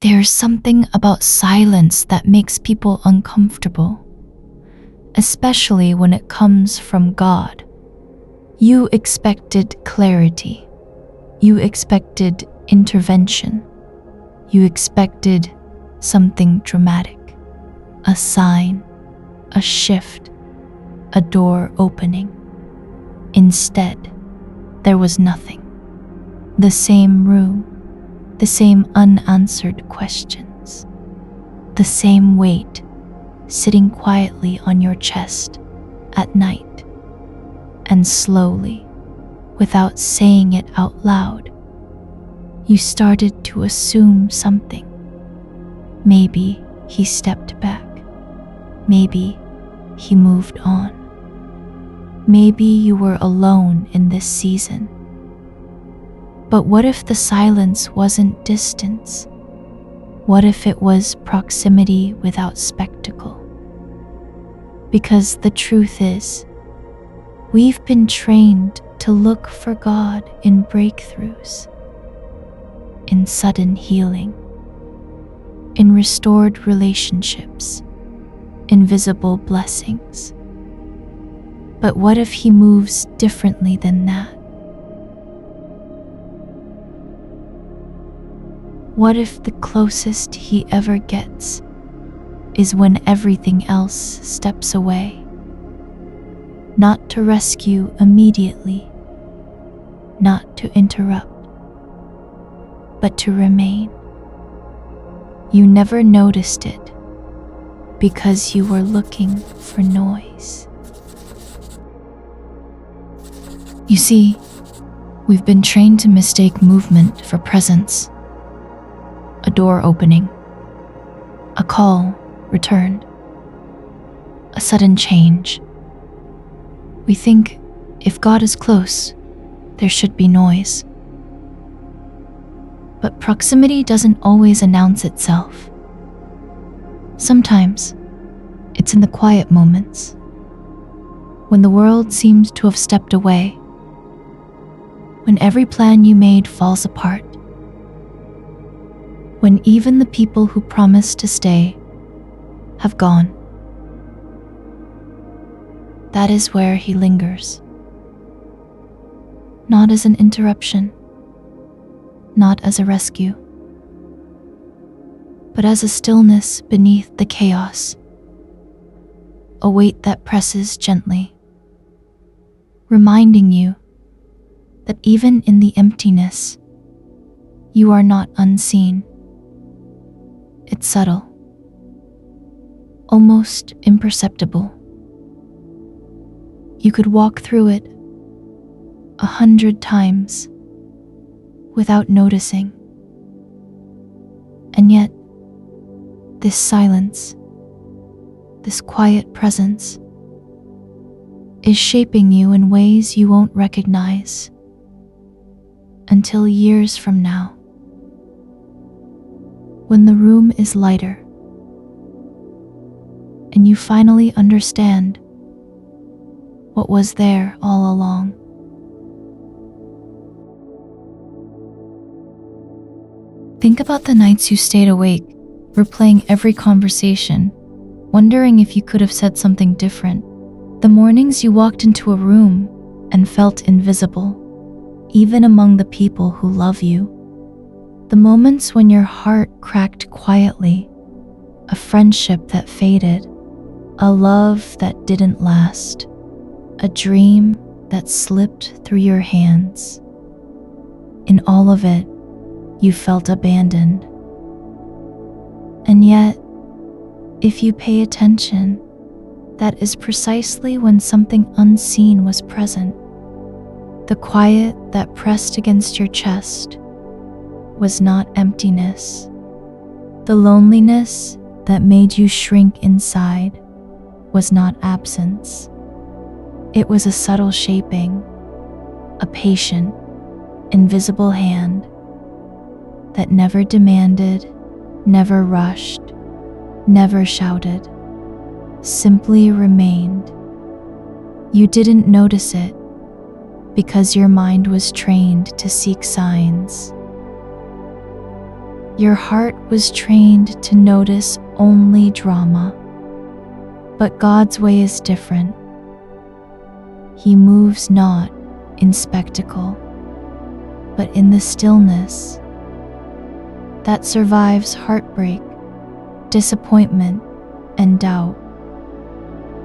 There's something about silence that makes people uncomfortable, especially when it comes from God. You expected clarity. You expected intervention. You expected something dramatic, a sign, a shift, a door opening. Instead, there was nothing. The same room, the same unanswered questions, the same weight sitting quietly on your chest at night. And slowly, without saying it out loud, you started to assume something. Maybe he stepped back. Maybe he moved on. Maybe you were alone in this season. But what if the silence wasn't distance? What if it was proximity without spectacle? Because the truth is, we've been trained to look for God in breakthroughs, in sudden healing, in restored relationships, in visible blessings. But what if he moves differently than that? What if the closest he ever gets is when everything else steps away? Not to rescue immediately, not to interrupt, but to remain. You never noticed it because you were looking for noise. You see, we've been trained to mistake movement for presence. A door opening, a call returned, a sudden change. We think if God is close, there should be noise. But proximity doesn't always announce itself. Sometimes it's in the quiet moments, when the world seems to have stepped away, when every plan you made falls apart, when even the people who promised to stay have gone. That is where he lingers. Not as an interruption, not as a rescue, but as a stillness beneath the chaos, a weight that presses gently, reminding you that even in the emptiness, you are not unseen. It's subtle, almost imperceptible. You could walk through it 100 times without noticing. And yet, this silence, this quiet presence, is shaping you in ways you won't recognize until years from now. When the room is lighter and you finally understand what was there all along. Think about the nights you stayed awake, replaying every conversation, wondering if you could have said something different. The mornings you walked into a room and felt invisible, even among the people who love you. The moments when your heart cracked quietly, a friendship that faded, a love that didn't last, a dream that slipped through your hands. In all of it, you felt abandoned. And yet, if you pay attention, that is precisely when something unseen was present. The quiet that pressed against your chest was not emptiness. The loneliness that made you shrink inside was not absence. It was a subtle shaping, a patient, invisible hand that never demanded, never rushed, never shouted, simply remained. You didn't notice it because your mind was trained to seek signs. Your heart was trained to notice only drama. But God's way is different. He moves not in spectacle, but in the stillness that survives heartbreak, disappointment, and doubt.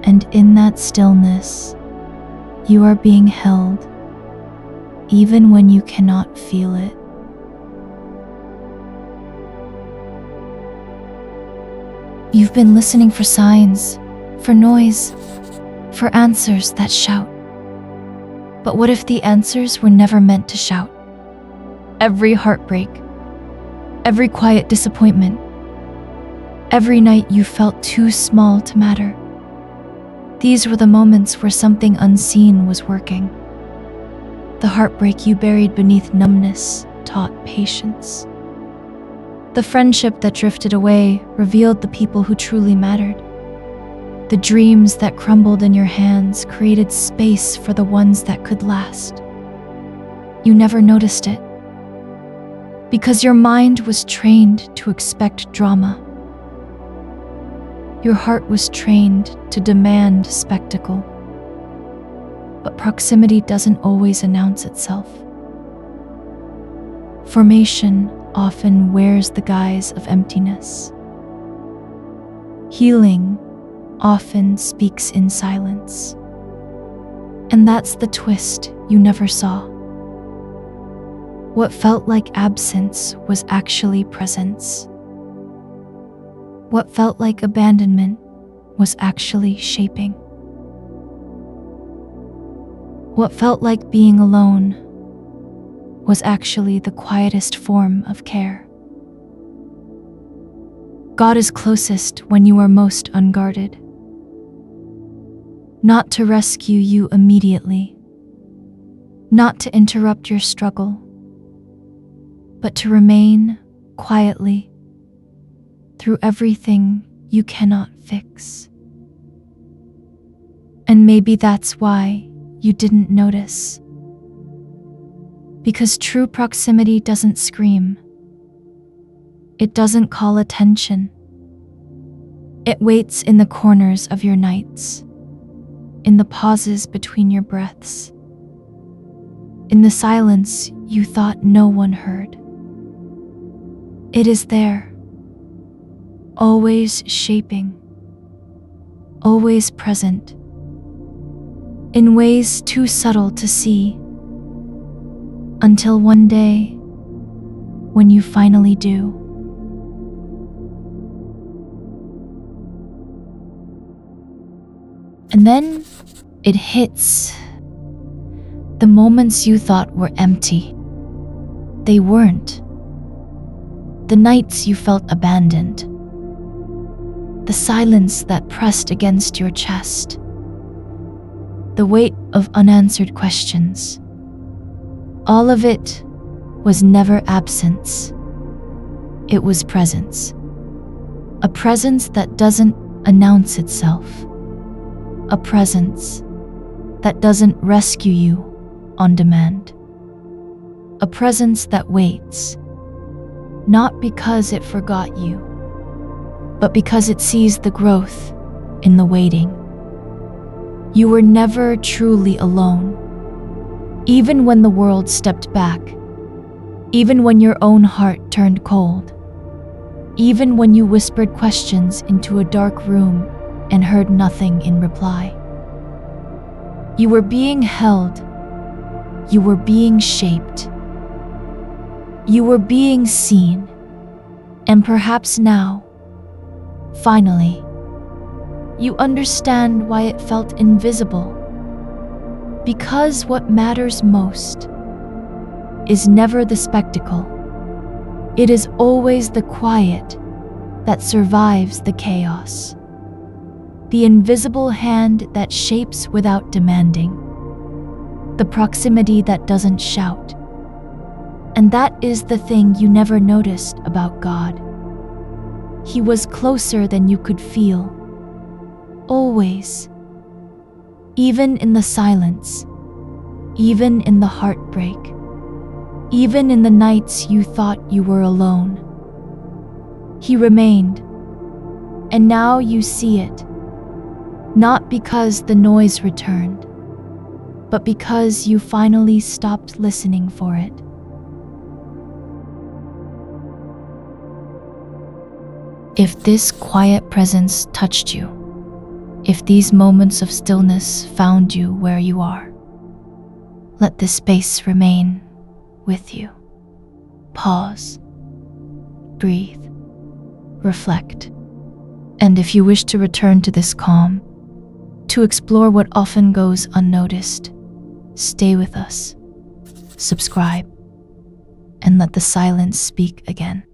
And in that stillness, you are being held, even when you cannot feel it. You've been listening for signs, for noise, for answers that shout. But what if the answers were never meant to shout? Every heartbreak, every quiet disappointment, every night you felt too small to matter. These were the moments where something unseen was working. The heartbreak you buried beneath numbness taught patience. The friendship that drifted away revealed the people who truly mattered. The dreams that crumbled in your hands created space for the ones that could last. You never noticed it, because your mind was trained to expect drama. Your heart was trained to demand spectacle. But proximity doesn't always announce itself. Formation often wears the guise of emptiness. Healing often speaks in silence. And that's the twist you never saw. What felt like absence was actually presence. What felt like abandonment was actually shaping. What felt like being alone was actually the quietest form of care. God is closest when you are most unguarded. Not to rescue you immediately, not to interrupt your struggle, but to remain quietly through everything you cannot fix. And maybe that's why you didn't notice. Because true proximity doesn't scream. It doesn't call attention. It waits in the corners of your nights, in the pauses between your breaths, in the silence you thought no one heard. It is there, always shaping, always present, in ways too subtle to see, until one day, when you finally do. And then it hits. The moments you thought were empty, they weren't. The nights you felt abandoned, the silence that pressed against your chest, the weight of unanswered questions. All of it was never absence. It was presence. A presence that doesn't announce itself. A presence that doesn't rescue you on demand. A presence that waits, not because it forgot you, but because it sees the growth in the waiting. You were never truly alone. Even when the world stepped back, even when your own heart turned cold, even when you whispered questions into a dark room and heard nothing in reply. You were being held. You were being shaped. You were being seen. And perhaps now, finally, you understand why it felt invisible. Because what matters most is never the spectacle. It is always the quiet that survives the chaos. The invisible hand that shapes without demanding. The proximity that doesn't shout. And that is the thing you never noticed about God. He was closer than you could feel. Always. Even in the silence. Even in the heartbreak. Even in the nights you thought you were alone. He remained, and now you see it, not because the noise returned, but because you finally stopped listening for it. If this quiet presence touched you, if these moments of stillness found you where you are, let this space remain with you. Pause, breathe, reflect. And if you wish to return to this calm, to explore what often goes unnoticed, stay with us, subscribe, and let the silence speak again.